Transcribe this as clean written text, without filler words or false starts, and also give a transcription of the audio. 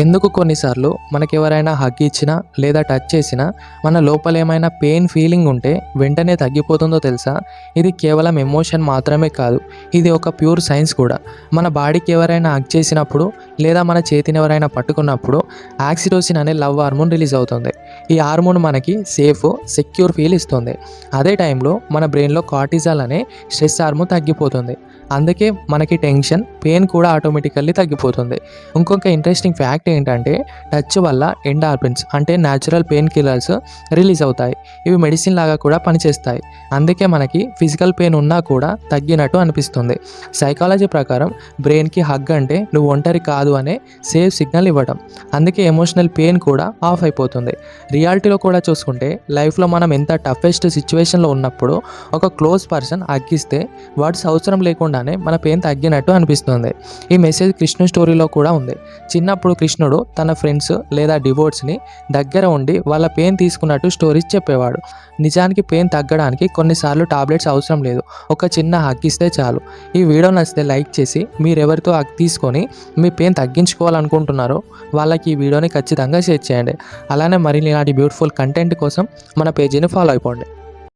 ఎందుకు కొన్నిసార్లు మనకెవరైనా హగ్ ఇచ్చినా లేదా టచ్ చేసినా మన లోపల ఏమైనా పెయిన్ ఫీలింగ్ ఉంటే వెంటనే తగ్గిపోతుందో తెలుసా? ఇది కేవలం ఎమోషన్ మాత్రమే కాదు, ఇది ఒక ప్యూర్ సైన్స్ కూడా. మన బాడీకి ఎవరైనా హగ్ చేసినప్పుడు లేదా మన చేతిని ఎవరైనా పట్టుకున్నప్పుడు ఆక్సిటోసిన్ అనే లవ్ హార్మోన్ రిలీజ్ అవుతుంది. ఈ హార్మోన్ మనకి సేఫ్, సెక్యూర్ ఫీల్ ఇస్తుంది. అదే టైంలో మన బ్రెయిన్లో కార్టిజాల్ అనే స్ట్రెస్ హార్మోన్ తగ్గిపోతుంది. అందుకే మనకి టెన్షన్, పెయిన్ కూడా ఆటోమేటికల్లీ తగ్గిపోతుంది. ఇంకొక ఇంట్రెస్టింగ్ ఫ్యాక్ట్ ఏంటంటే, టచ్ వల్ల ఎండార్ఫిన్స్ అంటే న్యాచురల్ పెయిన్ కిల్లర్స్ రిలీజ్ అవుతాయి. ఇవి మెడిసిన్ లాగా కూడా పనిచేస్తాయి. అందుకే మనకి ఫిజికల్ పెయిన్ ఉన్నా కూడా తగ్గినట్టు అనిపిస్తుంది. సైకాలజీ ప్రకారం బ్రెయిన్కి హగ్ అంటే నువ్వు ఒంటరి కాదు అనే సేఫ్ సిగ్నల్ ఇవ్వడం. అందుకే ఎమోషనల్ పెయిన్ కూడా ఆఫ్ అయిపోతుంది. రియాలిటీలో కూడా చూసుకుంటే లైఫ్లో మనం ఎంత టఫెస్ట్ సిచ్యువేషన్లో ఉన్నప్పుడు ఒక క్లోజ్ పర్సన్ హగ్గిస్తే వర్డ్స్ అవసరం లేకుండానే మన పెయిన్ తగ్గినట్టు అనిపిస్తుంది. ఈ మెసేజ్ కృష్ణు స్టోరీలో కూడా ఉంది. చిన్నప్పుడు కృష్ణుడు తన ఫ్రెండ్స్ లేదా డివోట్స్ని దగ్గర ఉండి వాళ్ళ పెయిన్ తీసుకున్నట్టు స్టోరీస్ చెప్పేవాడు. నిజానికి పెయిన్ తగ్గడానికి కొన్నిసార్లు టాబ్లెట్స్ అవసరం లేదు, ఒక చిన్న హగ్ ఇస్తే చాలు. ఈ వీడియో నచ్చితే లైక్ చేసి మీరెవరితో హగ్ తీసుకొని మీ పెయిన్ తగ్గించుకోవాలనుకుంటున్నారో వాళ్ళకి ఈ వీడియోని ఖచ్చితంగా షేర్ చేయండి. అలానే మరిన్ని ఇలాంటి బ్యూటిఫుల్ కంటెంట్ కోసం మన పేజీని ఫాలో అయిపోండి.